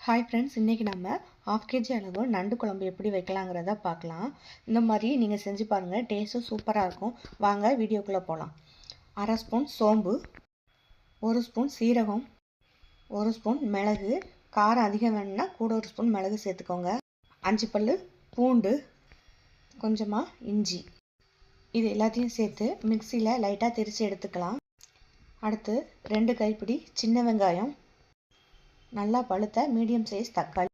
Hi friends, இன்றைக்கி நம்ம 1/2 KG அளவு நண்டு குழம்பு எப்படி வைக்கலாங்கிறத பார்க்கலாம். இந்த மாதிரி நீங்கள் செஞ்சு பாருங்கள், டேஸ்ட்டும் சூப்பராக இருக்கும். வாங்க வீடியோக்குள்ளே போகலாம். 1/2 ஸ்பூன் சோம்பு, 1 ஸ்பூன் சீரகம், 1 ஸ்பூன் மிளகு. காரம் அதிகம் வேணும்னா கூட 1 ஸ்பூன் மிளகு சேர்த்துக்கோங்க. 5 பல் பூண்டு, கொஞ்சமாக இஞ்சி. இது எல்லாத்தையும் சேர்த்து மிக்சியில் லைட்டாக திரித்து எடுத்துக்கலாம். அடுத்து 2 கைப்பிடி சின்ன வெங்காயம், நல்லா பழுத்த மீடியம் சைஸ் தக்காளி,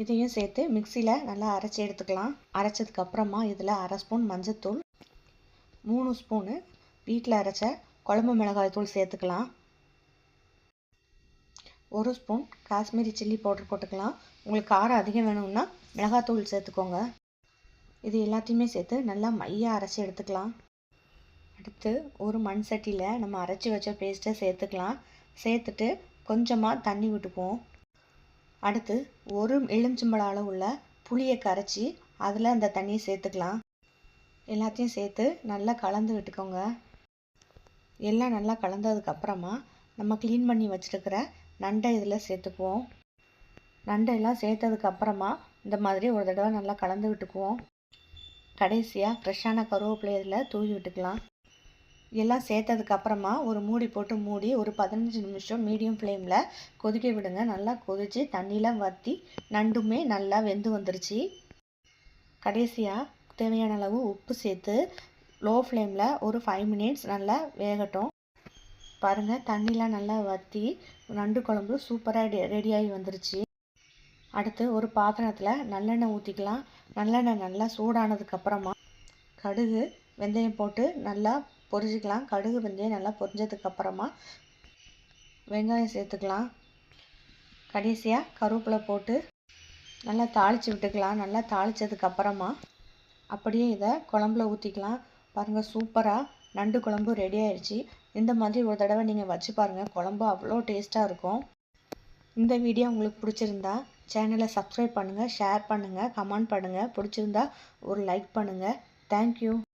இதையும் சேர்த்து மிக்சியில் நல்லா அரைச்சி எடுத்துக்கலாம். அரைச்சதுக்கப்புறமா இதில் 1/2 ஸ்பூன் மஞ்சத்தூள், 3 ஸ்பூனு வீட்டில் அரைச்ச குழம்பு மிளகாய் தூள் சேர்த்துக்கலாம். 1 ஸ்பூன் காஷ்மீரி சில்லி பவுடர் போட்டுக்கலாம். உங்களுக்கு காரம் அதிகம் வேணும்னா மிளகாத்தூள் சேர்த்துக்கோங்க. இது எல்லாத்தையுமே சேர்த்து நல்லா மையாக அரைச்சி எடுத்துக்கலாம். அடுத்து ஒரு மண் சட்டியில் நம்ம அரைச்சி வச்ச பேஸ்ட்டை சேர்த்துக்கலாம். சேர்த்துட்டு கொஞ்சமாக தண்ணி விட்டுக்குவோம். அடுத்து ஒரு எலுமிச்சம்பழ அளவு உள்ள புளியை கரைச்சி அதில் அந்த தண்ணியை சேர்த்துக்கலாம். எல்லாத்தையும் சேர்த்து நல்லா கலந்து விட்டுக்கோங்க. எல்லாம் நல்லா கலந்ததுக்கப்புறமா நம்ம க்ளீன் பண்ணி வச்சுருக்கிற நண்டை இதில் சேர்த்துக்குவோம். நண்டெல்லாம் சேர்த்ததுக்கப்புறமா இந்த மாதிரி ஒரு தடவை நல்லா கலந்து விட்டுக்குவோம். கடைசியாக ஃப்ரெஷ்ஷான கருவேப்பிலை இதில் தூவி விட்டுக்கலாம். எல்லாம் சேர்த்ததுக்கப்புறமா ஒரு மூடி போட்டு மூடி ஒரு 15 நிமிஷம் மீடியம் ஃப்ளேமில் கொதிக்க விடுங்க. நல்லா கொதித்து தண்ணியெலாம் வற்றி நண்டுமே நல்லா வெந்து வந்துருச்சு. கடைசியாக தேவையான அளவு உப்பு சேர்த்து லோ ஃப்ளேமில் ஒரு 5 மினிட்ஸ் நல்லா வேகட்டும். பாருங்கள், தண்ணிலாம் நல்லா வற்றி நண்டு குழம்பு சூப்பராக ரெடியாகி வந்துருச்சு. அடுத்து ஒரு பாத்திரத்தில் நல்லெண்ணெய் ஊற்றிக்கலாம். நல்லெண்ணெய் நல்லா சூடானதுக்கப்புறமா கடுகு வெந்தயம் போட்டு நல்லா பொரிச்சிக்கலாம். கடுகு வெந்தயம் நல்லா பொரிஞ்சதுக்கப்புறமா வெங்காயம் சேர்த்துக்கலாம். கடைசியாக கருவேப்பிலை போட்டு நல்லா தாளித்து விட்டுக்கலாம். நல்லா தாளித்ததுக்கப்புறமா அப்படியே இதை குழம்புல ஊற்றிக்கலாம். பாருங்கள், சூப்பராக நண்டு குழம்பு ரெடி ஆயிடுச்சு. இந்த மாதிரி ஒரு தடவை நீங்கள் வச்சு பாருங்கள், குழம்பு அவ்வளோ டேஸ்ட்டாக இருக்கும். இந்த வீடியோ உங்களுக்கு பிடிச்சிருந்தா சேனலை சப்ஸ்கிரைப் பண்ணுங்கள், ஷேர் பண்ணுங்கள், கமெண்ட் பண்ணுங்கள். பிடிச்சிருந்தா ஒரு லைக் பண்ணுங்கள். தேங்க்யூ.